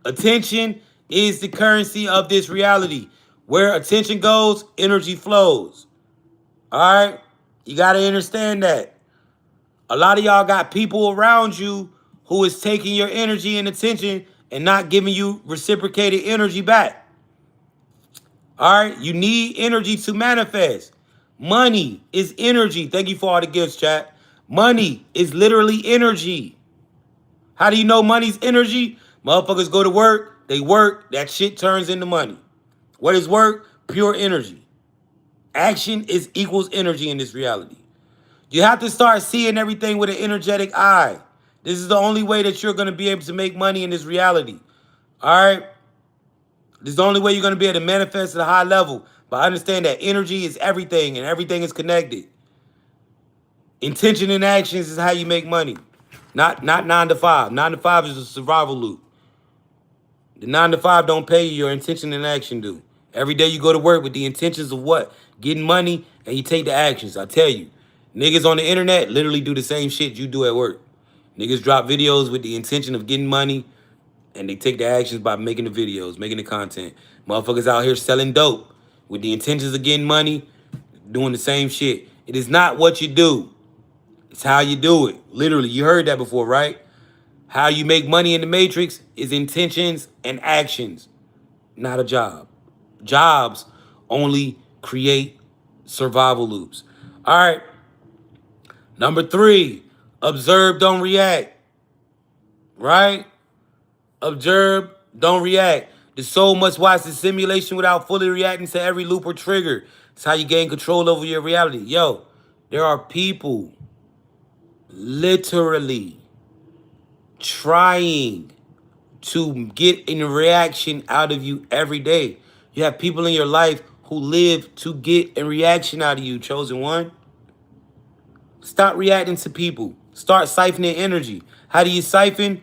Attention is the currency of this reality. Where attention goes, energy flows. All right? You got to understand that. A lot of y'all got people around you who is taking your energy and attention and not giving you reciprocated energy back. All right, you need energy to manifest. Money is energy. Thank you for all the gifts, chat. Money is literally energy. How do you know money's energy? Motherfuckers go to work, they work, that shit turns into money. What is work? Pure energy. Action is equals energy in this reality. You have to start seeing everything with an energetic eye. This is the only way that you're going to be able to make money in this reality. All right? This is the only way you're going to be able to manifest at a high level. But understand that energy is everything and everything is connected. Intention and actions is how you make money. Not 9 to 5. 9 to 5 is a survival loop. The 9 to 5 don't pay you, your intention and action do. Every day you go to work with the intentions of what? Getting money, and you take the actions. I tell you, niggas on the internet literally do the same shit you do at work. Niggas drop videos with the intention of getting money, and they take the actions by making the videos, making the content. Motherfuckers out here selling dope with the intentions of getting money, doing the same shit. It is not what you do. It's how you do it. Literally, you heard that before, right? How you make money in the matrix is intentions and actions, not a job. Jobs only create survival loops. All right. Number 3, observe, don't react. Right? Observe, don't react. The soul must watch the simulation without fully reacting to every loop or trigger. It's how you gain control over your reality. Yo, there are people literally trying to get a reaction out of you every day. You have people in your life who live to get a reaction out of you, chosen one. Stop reacting to people. Start siphoning energy. How do you siphon?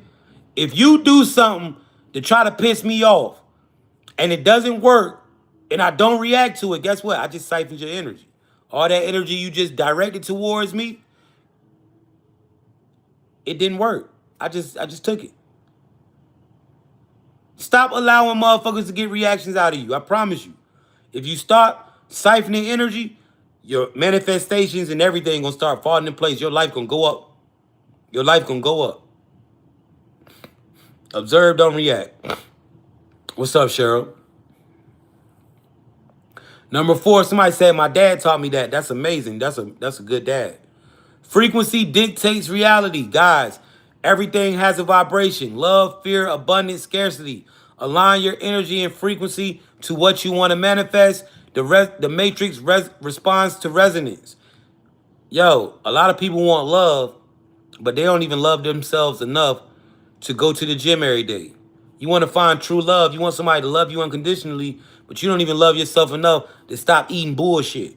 If you do something to try to piss me off and it doesn't work and I don't react to it, guess what? I just siphoned your energy. All that energy you just directed towards me, it didn't work. I just took it. Stop allowing motherfuckers to get reactions out of you. I promise you. If you start siphoning energy, your manifestations and everything gonna start falling in place. Your life gonna go up. Your life gonna go up. Observe, don't react. What's up, Cheryl? Number 4, somebody said my dad taught me that. That's amazing. That's a good dad. Frequency dictates reality, guys. Everything has a vibration. Love, fear, abundance, scarcity. Align your energy and frequency to what you want to manifest. The matrix responds to resonance. Yo, a lot of people want love, but they don't even love themselves enough to go to the gym every day. You want to find true love. You want somebody to love you unconditionally, but you don't even love yourself enough to stop eating bullshit.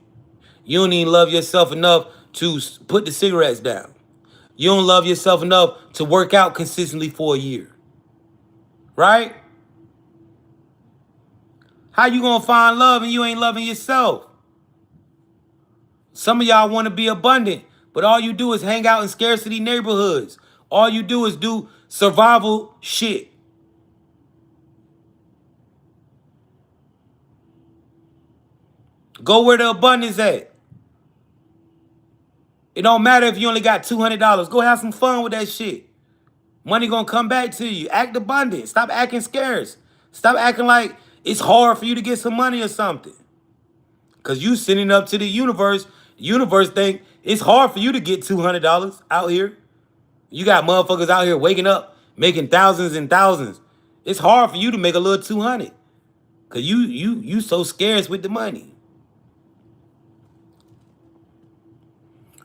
You don't even love yourself enough to put the cigarettes down. You don't love yourself enough to work out consistently for a year. Right? How you gonna find love and you ain't loving yourself? Some of y'all want to be abundant, but all you do is hang out in scarcity neighborhoods. All you do is do survival shit. Go where the abundance at. It don't matter if you only got $200. Go have some fun with that shit. Money gonna come back to you. Act abundant. Stop acting scarce. Stop acting like it's hard for you to get some money or something. Cause you sending up to the universe. The universe think it's hard for you to get $200 out here. You got motherfuckers out here waking up making thousands and thousands. It's hard for you to make a little 200. Cause you so scarce with the money.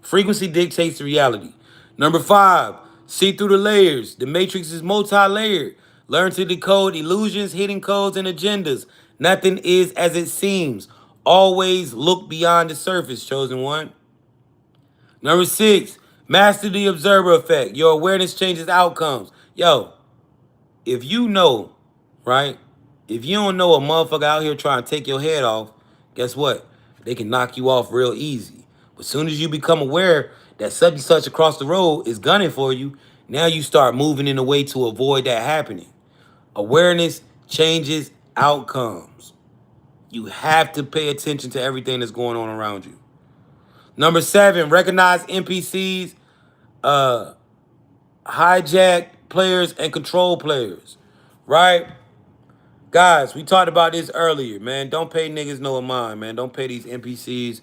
Frequency dictates the reality. Number 5, see through the layers. The matrix is multi-layered. Learn to decode illusions, hidden codes, and agendas. Nothing is as it seems. Always look beyond the surface, chosen one. Number 6, master the observer effect. Your awareness changes outcomes. Yo, if you know, right? If you don't know a motherfucker out here trying to take your head off, guess what? They can knock you off real easy. But as soon as you become aware that such and such across the road is gunning for you, now you start moving in a way to avoid that happening. Awareness changes outcomes. You have to pay attention to everything that's going on around you. Number 7, recognize NPCs, hijack players, and control players. Right? Guys, we talked about this earlier, man. Don't pay niggas no mind, man. Don't pay these NPCs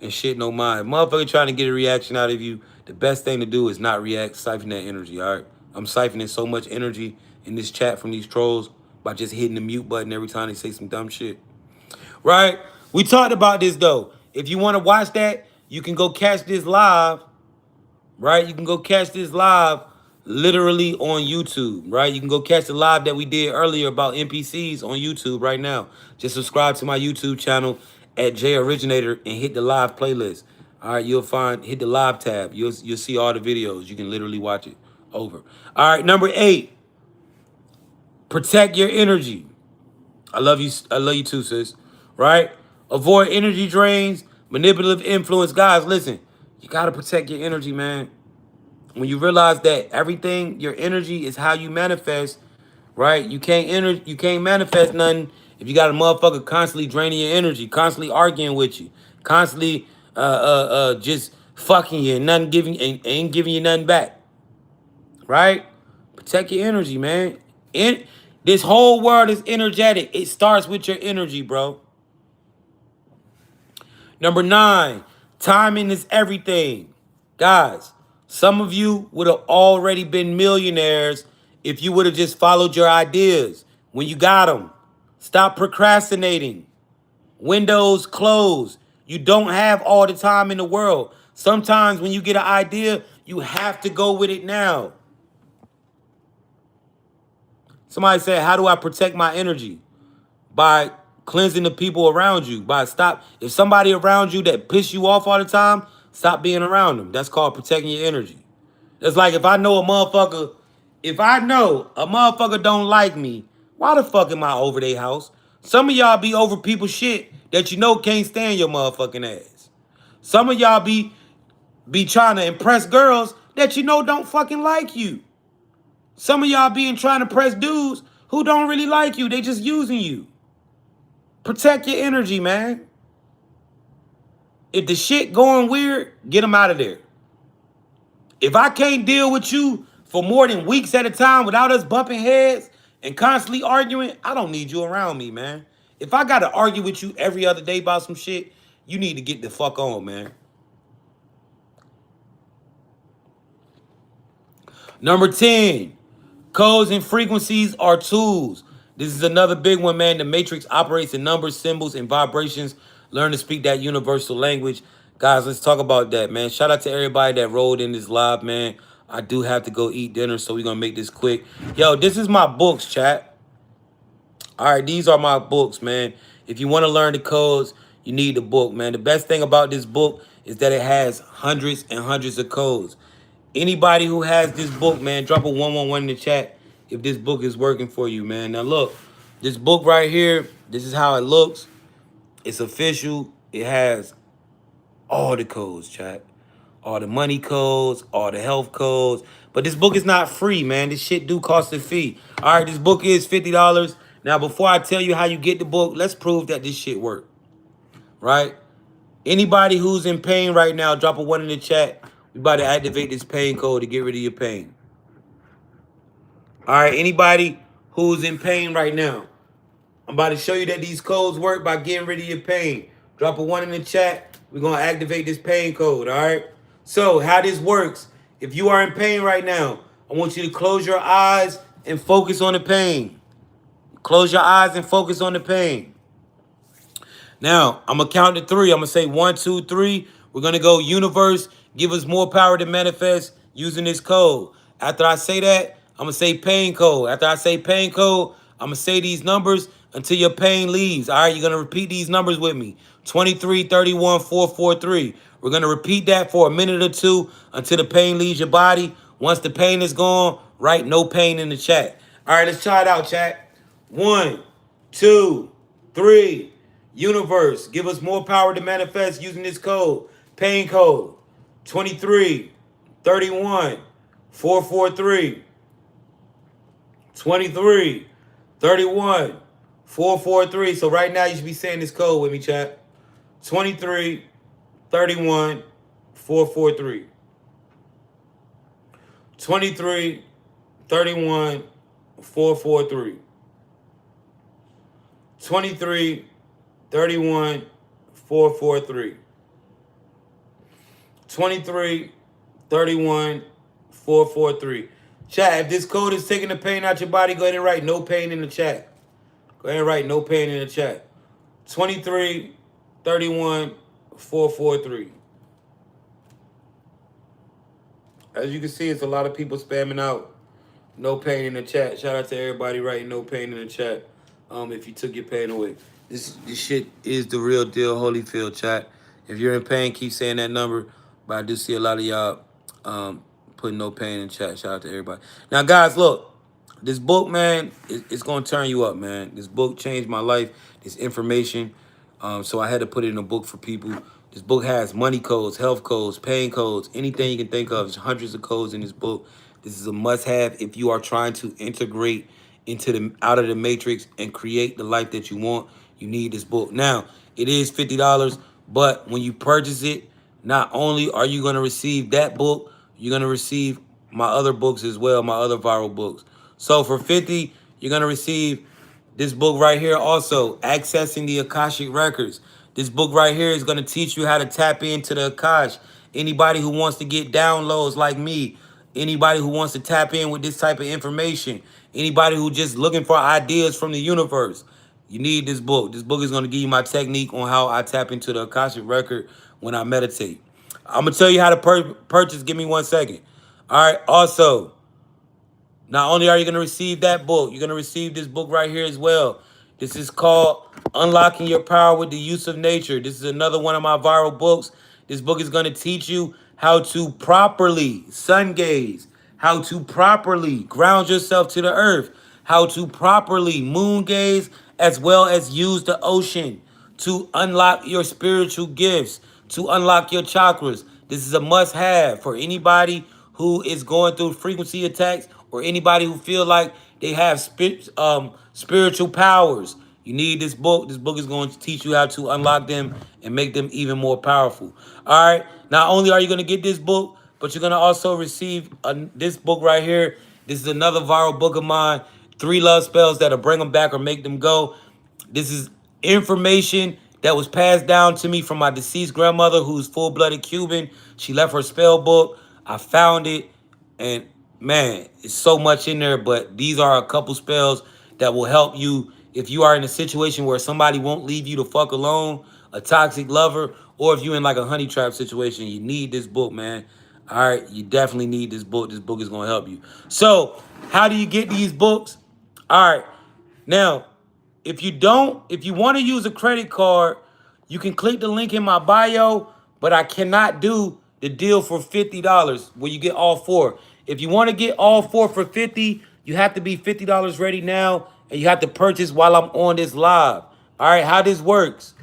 and shit no mind. Motherfucker trying to get a reaction out of you, the best thing to do is not react, siphon that energy, all right? I'm siphoning so much energy in this chat from these trolls by just hitting the mute button every time they say some dumb shit, right? We talked about this, though. If you want to watch that, you can go catch this live, right? You can go catch this live literally on YouTube, right? You can go catch the live that we did earlier about NPCs on YouTube right now. Just subscribe to my YouTube channel at J Originator and hit the live playlist. All right, hit the live tab. You'll see all the videos. You can literally watch it over. All right, number 8, protect your energy. I love you. I love you too, sis. Right? Avoid energy drains, manipulative influence. Guys, listen, you gotta protect your energy, man. When you realize that everything, your energy is how you manifest, right? You can't manifest nothing if you got a motherfucker constantly draining your energy, constantly arguing with you, constantly just fucking you and nothing giving ain't giving you nothing back. Right? Protect your energy, man. This whole world is energetic. It starts with your energy, bro. Number 9, timing is everything. Guys, some of you would have already been millionaires if you would have just followed your ideas when you got them. Stop procrastinating. Windows closed. You don't have all the time in the world. Sometimes when you get an idea, you have to go with it now. Somebody said, how do I protect my energy? By cleansing the people around you. If somebody around you that piss you off all the time, stop being around them. That's called protecting your energy. It's like if I know a motherfucker don't like me, why the fuck am I over their house? Some of y'all be over people's shit that you know can't stand your motherfucking ass. Some of y'all be trying to impress girls that you know don't fucking like you. Some of y'all being trying to impress dudes who don't really like you. They just using you. Protect your energy, man. If the shit going weird, get them out of there. If I can't deal with you for more than weeks at a time without us bumping heads and constantly arguing, I don't need you around me, man. If I got to argue with you every other day about some shit, you need to get the fuck on, man. Number 10, codes and frequencies are tools. This is another big one, man. The matrix operates in numbers, symbols, and vibrations. Learn to speak that universal language. Guys, let's talk about that, man. Shout out to everybody that rolled in this live, man. I do have to go eat dinner, so we're going to make this quick. Yo, this is my books, chat. All right, these are my books, man. If you want to learn the codes, you need the book, man. The best thing about this book is that it has hundreds and hundreds of codes. Anybody who has this book, man, drop a 111 in the chat if this book is working for you, man. Now, look, this book right here, this is how it looks. It's official. It has all the codes, chat. All the money codes, all the health codes. But this book is not free, man. This shit do cost a fee. All right, this book is $50. Now, before I tell you how you get the book, let's prove that this shit work, right? Anybody who's in pain right now, drop a 1 in the chat. We about to activate this pain code to get rid of your pain. All right, anybody who's in pain right now, I'm about to show you that these codes work by getting rid of your pain. Drop a 1 in the chat. We're going to activate this pain code, all right? So how this works, if you are in pain right now, I want you to close your eyes and focus on the pain. Close your eyes and focus on the pain. Now, I'm going to count to 3. I'm going to say 1, 2, 3. We're going to go, universe, give us more power to manifest using this code. After I say that, I'm going to say pain code. After I say pain code, I'm going to say these numbers until your pain leaves. All right, you're going to repeat these numbers with me. 23, 31, 443. We're going to repeat that for a minute or two until the pain leaves your body. Once the pain is gone, write no pain in the chat. All right, let's try it out, chat. 1, 2, 3. Universe, give us more power to manifest using this code. Pain code 23 31 443. 23 31 443. So right now you should be saying this code with me, chat. 23 31 443. 23 31 443. 23 31 443. 23 31 443. Chat, if this code is taking the pain out your body, go ahead and write no pain in the chat. Go ahead and write no pain in the chat. 23 31 443. As you can see, it's a lot of people spamming out no pain in the chat. Shout out to everybody writing no pain in the chat. If you took your pain away. This shit is the real deal, Holyfield chat. If you're in pain, keep saying that number. But I do see a lot of y'all putting no pain in chat. Shout out to everybody. Now, guys, look. This book, man, it's going to turn you up, man. This book changed my life. This information. So I had to put it in a book for people. This book has money codes, health codes, pain codes, anything you can think of. There's hundreds of codes in this book. This is a must-have if you are trying to integrate into the out of the matrix and create the life that you want. You need this book. Now, it is $50, but when you purchase it, not only are you going to receive that book, you're going to receive my other books as well, my other viral books. So for 50, you're going to receive this book right here also, Accessing the Akashic Records. This book right here is going to teach you how to tap into the Akash. Anybody who wants to get downloads like me, anybody who wants to tap in with this type of information, anybody who just looking for ideas from the universe, you need this book. This book is going to give you my technique on how I tap into the Akashic Record when I meditate. I'm going to tell you how to purchase. Give me 1 second. All right. Also, not only are you going to receive that book, you're going to receive this book right here as well. This is called Unlocking Your Power with the Use of Nature. This is another one of my viral books. This book is going to teach you how to properly sun gaze, how to properly ground yourself to the earth, how to properly moon gaze, as well as use the ocean to unlock your spiritual gifts, to unlock your chakras. This is a must-have for anybody who is going through frequency attacks or anybody who feel like they have spiritual powers. You need this book. This book is going to teach you how to unlock them and make them even more powerful. All right. Not only are you going to get this book, but you're going to also receive this book right here. This is another viral book of mine, 3 love spells that'll bring them back or make them go. This is information that was passed down to me from my deceased grandmother, who's full-blooded Cuban. She left her spell book. I found it, and man, it's so much in there, but these are a couple spells that will help you if you are in a situation where somebody won't leave you the fuck alone, a toxic lover, or if you're in like a honey trap situation. You need this book, man. All right, you definitely need this book. This book is going to help you. So, how do you get these books? All right, now, if you want to use a credit card, you can click the link in my bio, but I cannot do the deal for $50 where you get all 4. If you want to get all 4 for 50, you have to be $50 ready now, and you have to purchase while I'm on this live. All right, how this works.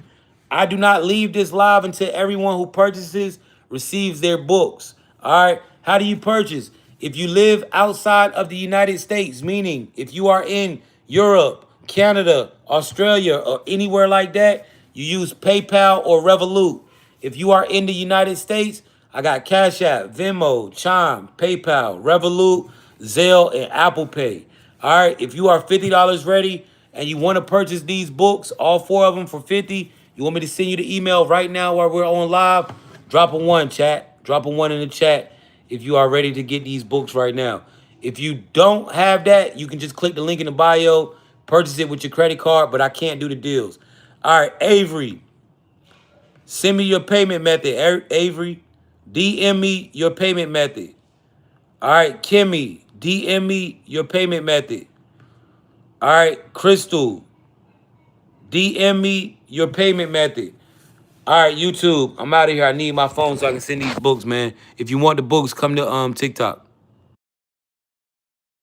I do not leave this live until everyone who purchases receives their books. All right. How do you purchase? If you live outside of the United States, meaning if you are in Europe, Canada, Australia, or anywhere like that, you use PayPal or Revolut. If you are in the United States, I got Cash App, Venmo, Chime, PayPal, Revolut, Zelle, and Apple Pay. All right. If you are $50 ready and you want to purchase these books, all 4 of them for 50, you want me to send you the email right now while we're on live? Drop a 1, chat. Drop a 1 in the chat if you are ready to get these books right now. If you don't have that, you can just click the link in the bio, purchase it with your credit card, but I can't do the deals. All right, Avery, send me your payment method. Avery, DM me your payment method. All right, Kimmy, DM me your payment method. All right, Crystal, DM me your payment method. All right, YouTube, I'm out of here. I need my phone so I can send these books, man. If you want the books, come to TikTok.